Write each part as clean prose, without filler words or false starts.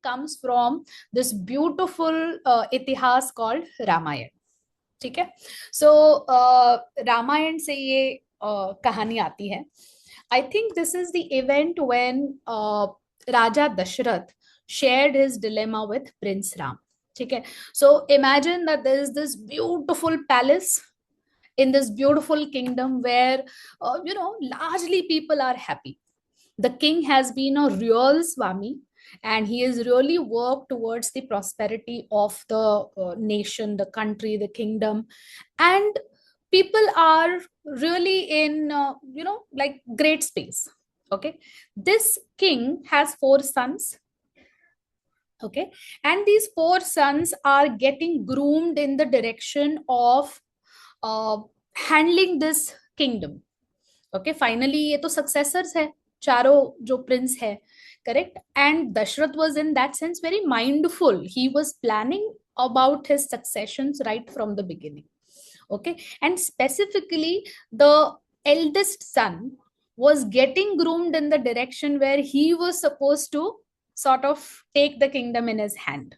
comes from this beautiful itihas called Ramayana. ठीक है. So Ramayan से ये कहानी आती है. I think this is the event when Raja Dashrath shared his dilemma with Prince Ram. ठीक है. So imagine that there is this beautiful palace in this beautiful kingdom where largely people are happy. The king has been a real swami, and he has really worked towards the prosperity of the nation, the country, the kingdom, and people are really in like great space. Okay, this king has 4 sons. Okay, and these 4 sons are getting groomed in the direction of handling this kingdom. Okay, finally ये तो successors है, चारों जो prince है, correct? And Dashrath was in that sense very mindful. He was planning about his successions right from the beginning. Okay, and specifically the eldest son was getting groomed in the direction where he was supposed to sort of take the kingdom in his hand.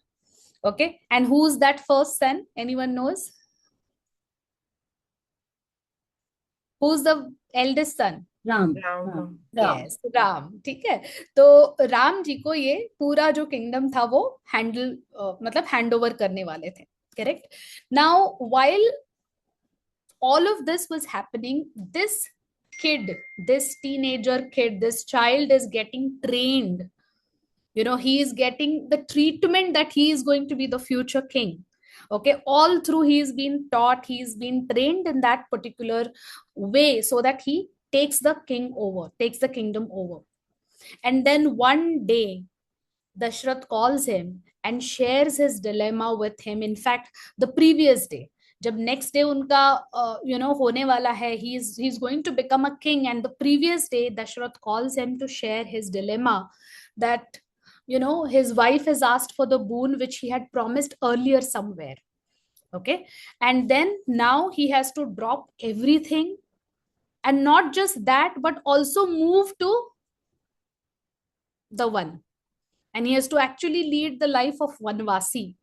Okay, and who's that first son? Anyone knows? Who's the eldest son? Ram. Yes, Ram. ठीक है. तो राम जी को ये पूरा जो kingdom था वो handle मतलब हैंड ओवर करने वाले थे. Correct. Now while all of this was happening, this kid, this teenager kid, this child is getting trained. He is getting the treatment that he is going to be the future king. Okay, all through he's been taught, he's been trained in that particular way so that he takes the kingdom over. And then one day Dashrath calls him and shares his dilemma with him. In fact, the previous day, जब next day उनका होने वाला है, he's going to become a king, and the previous day Dashrath calls him to share his dilemma that his wife has asked for the boon which he had promised earlier somewhere. Okay, and then now he has to drop everything, and not just that, but also move to the one, and he has to actually lead the life of Vanvasi,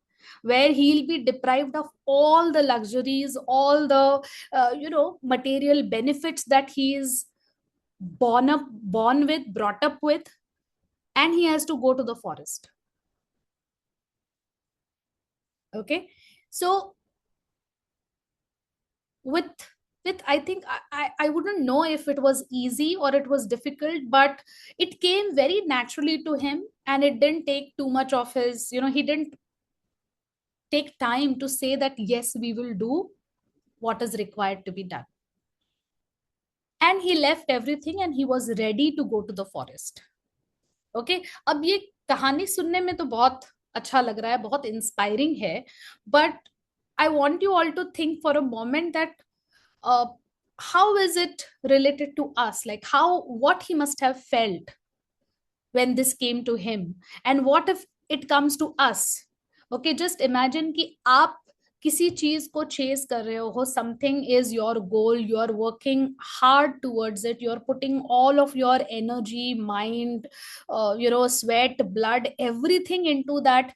where he'll be deprived of all the luxuries, all the material benefits that he is brought up with, and he has to go to the forest. Okay, so with I think I wouldn't know if it was easy or it was difficult, but it came very naturally to him, and it didn't take too much of his, he didn't take time to say that yes, we will do what is required to be done. And he left everything and he was ready to go to the forest. Okay, अब ये कहानी सुनने में तो बहुत अच्छा लग रहा है, बहुत इंस्पायरिंग है, but I want you all to think for a moment that how is it related to us? Like what he must have felt when this came to him, and what if it comes to us? Okay, just imagine कि आप किसी चीज को chess कर रहे हो, something is your goal, you are working hard towards it, you are putting all of your energy, mind, sweat, blood, everything into that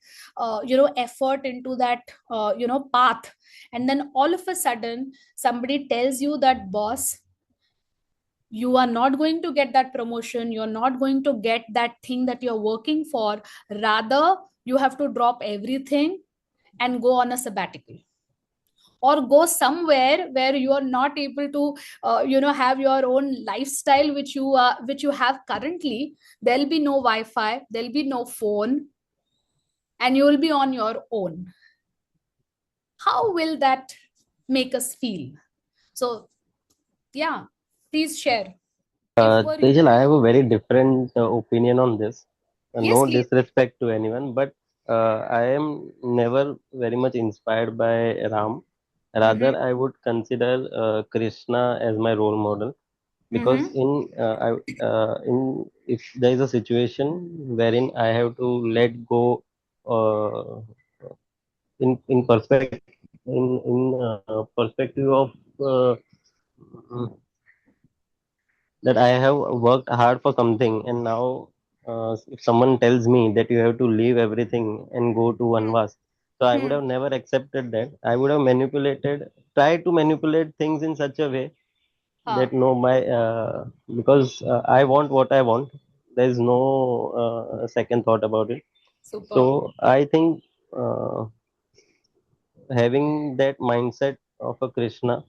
effort, into that path, and then all of a sudden somebody tells you that, boss, you are not going to get that promotion, you're not going to get that thing that you're working for, rather you have to drop everything and go on a sabbatical, or go somewhere where you are not able to have your own lifestyle which you have currently. There'll be no Wi-Fi, there'll be no phone, and you will be on your own. How will that make us feel? So yeah, please share. Tejal, I have a very different opinion on this. Yes, No please. disrespect to anyone, but I am never very much inspired by Ram. Rather, I would consider Krishna as my role model, because in if there is a situation wherein I have to let go uh, in perspective of that I have worked hard for something, and now if someone tells me that you have to leave everything and go to Hmm. Vanvaas, so I would Hmm. have never accepted that. I would have tried to manipulate things in such a way Huh. that no, my because I want what I want. There is no second thought about it. Superb. So I think uh, having that mindset of a Krishna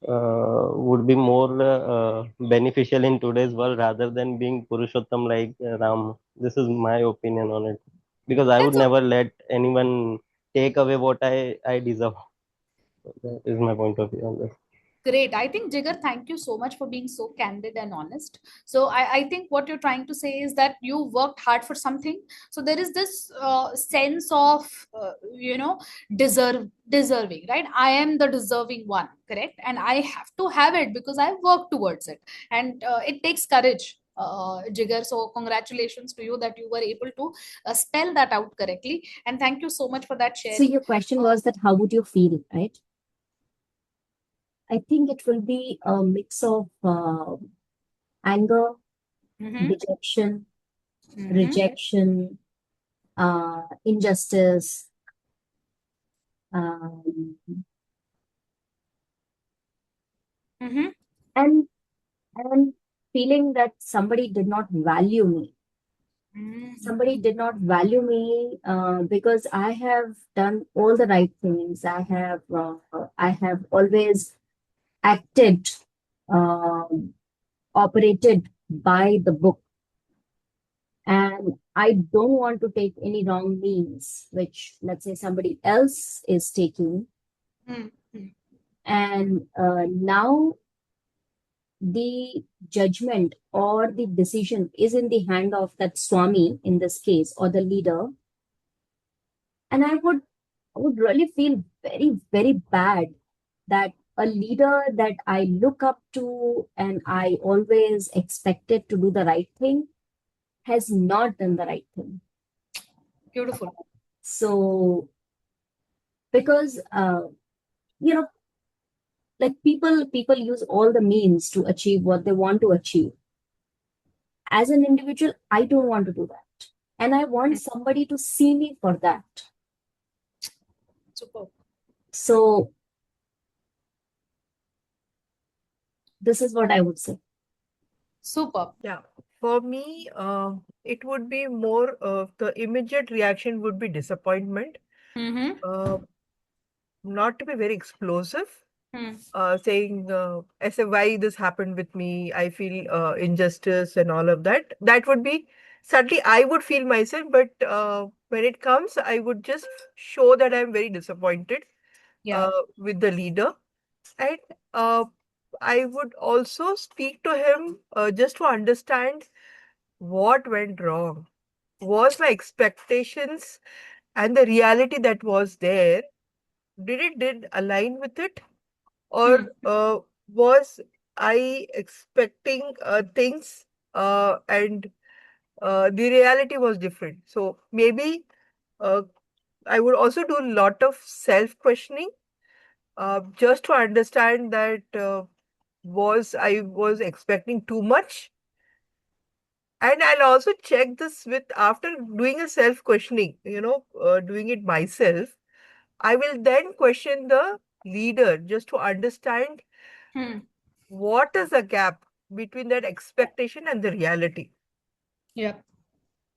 would be more beneficial in today's world rather than being Purushottam like Ram. This is my opinion on it because I would That's never let anyone take away what I deserve. That is my point of view on this. great. I think, Jigar, thank you so much for being so candid and honest. So, I think what you're trying to say is that you worked hard for something. So, there is this sense of, deserving, right? I am the deserving one, correct? And I have to have it because I work towards it. And it takes courage. Jigar, so congratulations to you that you were able to spell that out correctly, and thank you so much for that So sharing. your question was that how would you feel, right? I think it will be a mix of anger, Mm-hmm. dejection, Mm-hmm. rejection, injustice, um, Mm-hmm. and and feeling that somebody did not value me. Mm-hmm. Somebody did not value me because I have done all the right things. I have always acted, um, operated by the book, and I don't want to take any wrong means, which let's say somebody else is taking. Mm-hmm. And now the judgment or the decision is in the hand of that Swami in this case, or the leader. And I would really feel very, very bad that a leader that I look up to and I always expected to do the right thing has not done the right thing. Beautiful. So, because you know, like people use all the means to achieve what they want to achieve. As an individual, I don't want to do that, and I want somebody to see me for that. Superb. So, this is what I would say. Superb. Yeah, for me, it would be more the immediate reaction would be disappointment. Mm-hmm. Uh, Not to be very explosive, Hmm. saying as a why this happened with me, I feel injustice and all of that. That would be certainly I would feel myself, but when it comes, I would just show that I'm very disappointed Yeah. with the leader, and uh, I would also speak to him just to understand what went wrong. Was my expectations and the reality that was there, did it did align with it? Or Hmm. was I expecting things and the reality was different? So maybe uh, I would also do a lot of self-questioning just to understand that was I was expecting too much. And I'll also check this with after doing a self-questioning, doing it myself. I will then question the leader just to understand Hmm. what is the gap between that expectation and the reality. Yeah.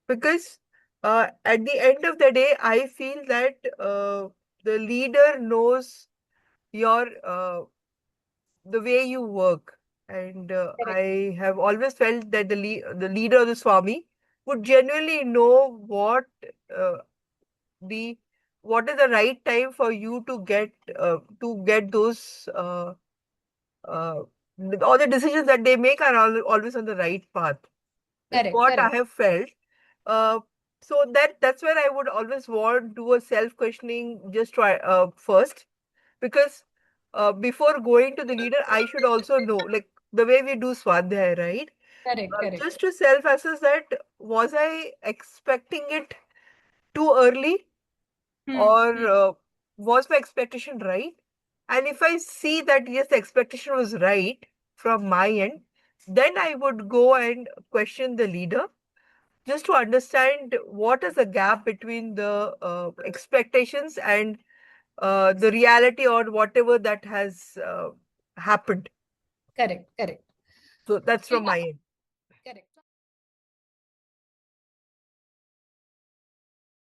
Because at the end of the day, I feel that the leader knows your the way you work. And Correct. I have always felt that the leader of the Swami would genuinely know uh, the what is the right time for you to get those uh, all the decisions that they make are always on the right path. Is Correct. what I Correct. have felt. Uh, so that's where I would always want do a self questioning just try first, because before going to the leader, I should also know, like the way we do swadhyaya, right? Correct. Correct. Just to self assess that was I expecting it too early, Hmm. or Hmm. was my expectation right? And if I see that yes, the expectation was right from my end, then I would go and question the leader just to understand what is the gap between the expectations and the reality or whatever that has happened. Correct. So that's So from yeah, my end. correct.